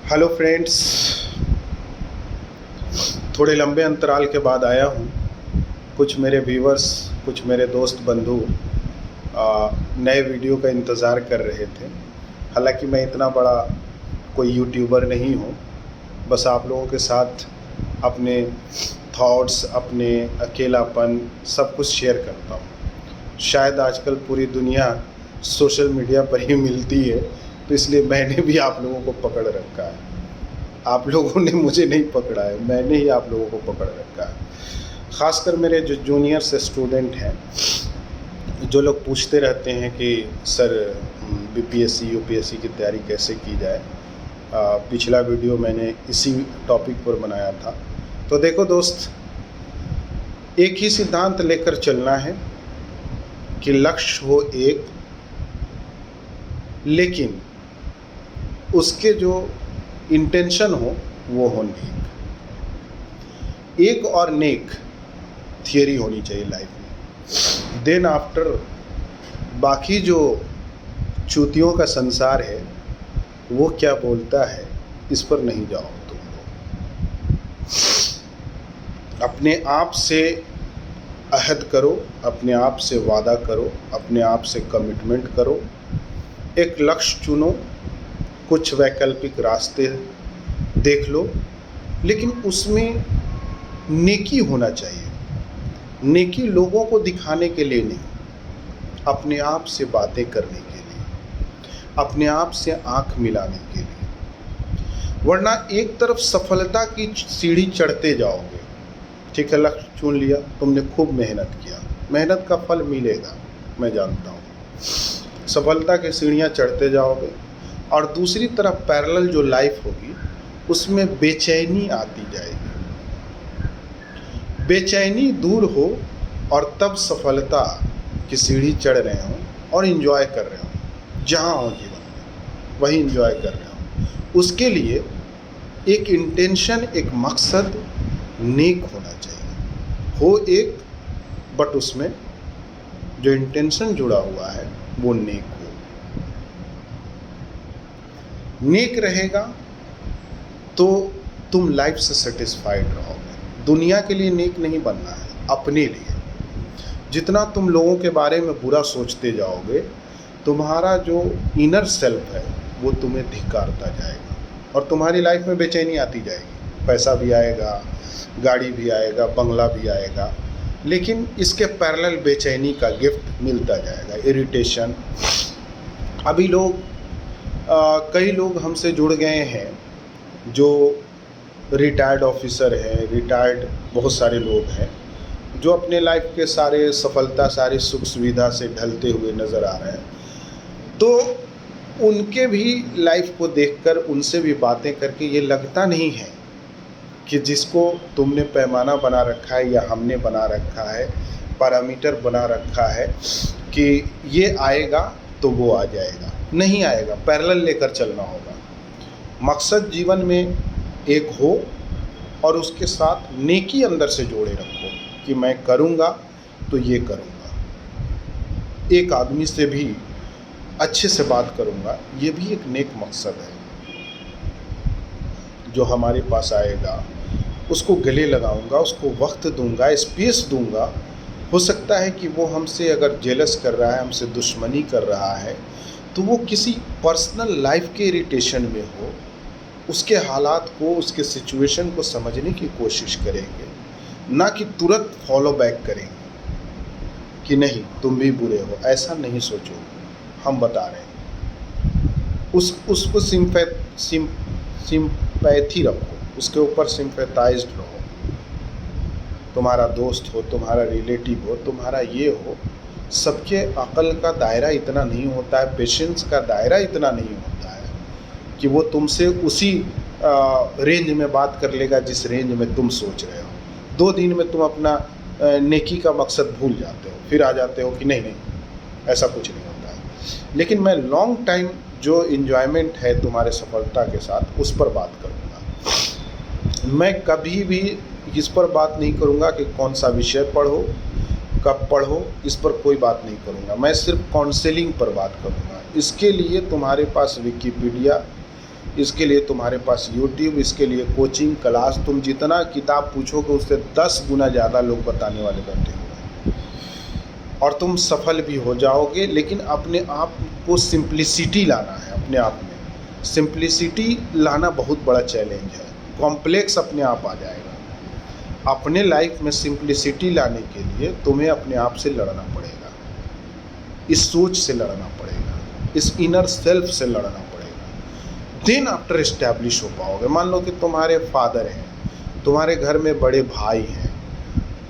Hello friends, थोड़े लंबे अंतराल के बाद आया हूँ। कुछ मेरे व्यूवर्स, कुछ मेरे दोस्त बंधु नए वीडियो का इंतज़ार कर रहे थे। हालांकि मैं इतना बड़ा कोई यूट्यूबर नहीं हूँ, बस आप लोगों के साथ अपने थॉट्स, अपने अकेलापन सब कुछ शेयर करता हूँ। शायद आजकल पूरी दुनिया सोशल मीडिया पर ही मिलती है, तो इसलिए मैंने भी आप लोगों को पकड़ रखा है। आप लोगों ने मुझे नहीं पकड़ा है, मैंने ही आप लोगों को पकड़ रखा है। ख़ासकर मेरे जो जूनियर्स स्टूडेंट हैं, जो लोग पूछते रहते हैं कि सर बीपीएससी यूपीएससी की तैयारी कैसे की जाए। पिछला वीडियो मैंने इसी टॉपिक पर बनाया था। तो देखो दोस्त, एक ही सिद्धांत लेकर चलना है कि लक्ष्य हो एक, लेकिन उसके जो इंटेंशन हो वो नेक। एक और नेक थियरी होनी चाहिए लाइफ में। देन आफ्टर बाकी जो चूतियों का संसार है वो क्या बोलता है, इस पर नहीं जाओ तुम लोग। अपने आप से अहद करो, अपने आप से वादा करो, अपने आप से कमिटमेंट करो, एक लक्ष्य चुनो, कुछ वैकल्पिक रास्ते देख लो, लेकिन उसमें नेकी होना चाहिए। नेकी लोगों को दिखाने के लिए नहीं, अपने आप से बातें करने के लिए, अपने आप से आंख मिलाने के लिए। वरना एक तरफ सफलता की सीढ़ी चढ़ते जाओगे, ठीक है, लक्ष्य चुन लिया, तुमने खूब मेहनत किया, मेहनत का फल मिलेगा, मैं जानता हूँ। सफलता की सीढ़ियाँ चढ़ते जाओगे और दूसरी तरफ पैरेलल जो लाइफ होगी उसमें बेचैनी आती जाएगी। बेचैनी दूर हो और तब सफलता की सीढ़ी चढ़ रहे हो और एंजॉय कर रहे हो, जहाँ हो जीवन में वही एंजॉय कर रहे हो। उसके लिए एक इंटेंशन, एक मकसद नेक होना चाहिए। हो एक, बट उसमें जो इंटेंशन जुड़ा हुआ है वो नेक हो। नेक रहेगा तो तुम लाइफ से सेटिस्फाइड रहोगे। दुनिया के लिए नेक नहीं बनना है, अपने लिए। जितना तुम लोगों के बारे में बुरा सोचते जाओगे, तुम्हारा जो इनर सेल्फ है वो तुम्हें धिक्कारता जाएगा और तुम्हारी लाइफ में बेचैनी आती जाएगी। पैसा भी आएगा, गाड़ी भी आएगा, बंगला भी आएगा, लेकिन इसके पैरेलल बेचैनी का गिफ्ट मिलता जाएगा, इरिटेशन। अभी कई लोग हमसे जुड़ गए हैं जो रिटायर्ड ऑफिसर हैं, रिटायर्ड बहुत सारे लोग हैं जो अपने लाइफ के सारे सफलता, सारी सुख सुविधा से ढलते हुए नज़र आ रहे हैं। तो उनके भी लाइफ को देखकर, उनसे भी बातें करके ये लगता नहीं है कि जिसको तुमने पैमाना बना रखा है या हमने बना रखा है, पैरामीटर बना रखा है कि ये आएगा तो वो आ जाएगा, नहीं आएगा। पैरेलल लेकर चलना होगा। मकसद जीवन में एक हो और उसके साथ नेकी अंदर से जोड़े रखो कि मैं करूँगा तो ये करूँगा, एक आदमी से भी अच्छे से बात करूँगा, ये भी एक नेक मकसद है। जो हमारे पास आएगा उसको गले लगाऊंगा, उसको वक्त दूंगा, स्पेस दूंगा। हो सकता है कि वो हमसे अगर जेलस कर रहा है, हमसे दुश्मनी कर रहा है, तो वो किसी पर्सनल लाइफ के इरिटेशन में हो, उसके हालात को, उसके सिचुएशन को समझने की कोशिश करेंगे, ना कि तुरंत फॉलो बैक करेंगे कि नहीं तुम भी बुरे हो। ऐसा नहीं सोचो, हम बता रहे हैं। उसको सिंपैथी रखो, उसके ऊपर सिंपैथाइज्ड रहो। तुम्हारा दोस्त हो, तुम्हारा रिलेटिव हो, तुम्हारा ये हो, सबके अकल का दायरा इतना नहीं होता है, पेशेंस का दायरा इतना नहीं होता है कि वो तुमसे उसी रेंज में बात कर लेगा जिस रेंज में तुम सोच रहे हो। 2 दिन में तुम अपना नेकी का मकसद भूल जाते हो, फिर आ जाते हो कि नहीं ऐसा कुछ नहीं होता है। लेकिन मैं लॉन्ग टाइम जो इन्जॉयमेंट है तुम्हारे सफलता के साथ, उस पर बात करूँगा। मैं कभी भी इस पर बात नहीं करूँगा कि कौन सा विषय पढ़ो, कब पढ़ो, इस पर कोई बात नहीं करूँगा। मैं सिर्फ काउंसलिंग पर बात करूँगा। इसके लिए तुम्हारे पास विकिपीडिया, इसके लिए तुम्हारे पास यूट्यूब, इसके लिए कोचिंग क्लास, तुम जितना किताब पूछोगे उससे 10 गुना ज़्यादा लोग बताने वाले बैठे हुए हैं और तुम सफल भी हो जाओगे। लेकिन अपने आप को सिंप्लिसिटी लाना है। अपने आप में सिंप्लिसिटी लाना बहुत बड़ा चैलेंज है। कॉम्प्लेक्स अपने आप आ जाएगा। अपने लाइफ में सिंप्लिसिटी लाने के लिए तुम्हें अपने आप से लड़ना पड़ेगा, इस सोच से लड़ना पड़ेगा, इस इनर सेल्फ से लड़ना पड़ेगा। देन आफ्टर इस्टेब्लिश हो पाओगे। मान लो कि तुम्हारे फादर हैं, तुम्हारे घर में बड़े भाई हैं,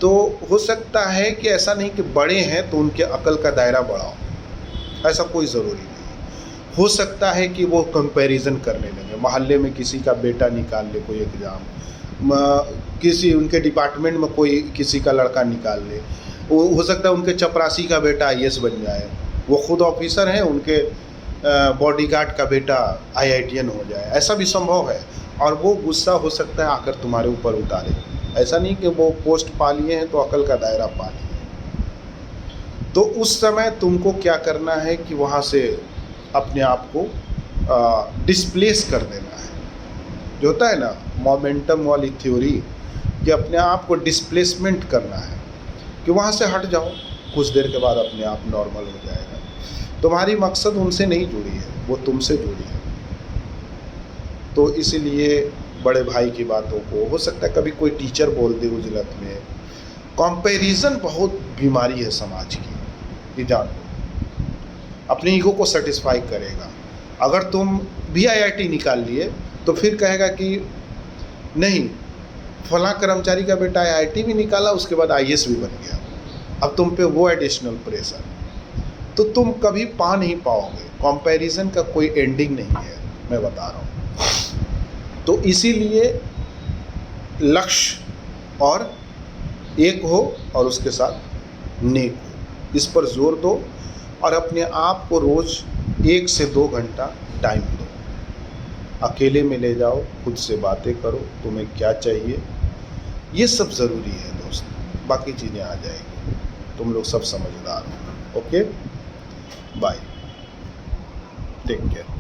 तो हो सकता है कि ऐसा नहीं कि बड़े हैं तो उनके अकल का दायरा बढ़ाओ, ऐसा कोई ज़रूरी नहीं। हो सकता है कि वो कंपैरिजन करने लगे, मोहल्ले में किसी का बेटा निकाल ले कोई एग्ज़ाम, किसी उनके डिपार्टमेंट में कोई किसी का लड़का निकाल ले, वो हो सकता है उनके चपरासी का बेटा आईएएस बन जाए, वो खुद ऑफिसर हैं, उनके बॉडीगार्ड का बेटा आईआईटीएन हो जाए, ऐसा भी संभव है। और वो गुस्सा हो सकता है आकर तुम्हारे ऊपर उतारे। ऐसा नहीं कि वो पोस्ट पा लिए हैं तो अकल का दायरा पा लिए। तो उस समय तुमको क्या करना है कि वहाँ से अपने आप को डिस्प्लेस कर देना है। जो होता है ना मोमेंटम वाली थ्योरी, कि अपने आप को डिस्प्लेसमेंट करना है कि वहाँ से हट जाओ, कुछ देर के बाद अपने आप नॉर्मल हो जाएगा। तुम्हारी मकसद उनसे नहीं जुड़ी है, वो तुमसे जुड़ी है। तो इसलिए बड़े भाई की बातों को, हो सकता है कभी कोई टीचर बोल दे उजलत में। कंपैरिजन बहुत बीमारी है समाज की, ये जान लो। अपने ईगो को सेटिस्फाई करेगा। अगर तुम भी आईआईटी निकाल लिए तो फिर कहेगा कि नहीं, फलां कर्मचारी का बेटा आईआईटी भी निकाला, उसके बाद आईएएस भी बन गया, अब तुम पे वो एडिशनल प्रेशर, तो तुम कभी पा नहीं पाओगे। कंपैरिजन का कोई एंडिंग नहीं है, मैं बता रहा हूँ। तो इसीलिए लक्ष्य और एक हो और उसके साथ नेक हो, इस पर जोर दो और अपने आप को रोज़ 1 से 2 घंटा टाइम दो। अकेले में ले जाओ, खुद से बातें करो, तुम्हें क्या चाहिए, ये सब ज़रूरी है दोस्त। बाकी चीज़ें आ जाएंगी, तुम लोग सब समझदार हो। Okay, bye, take care.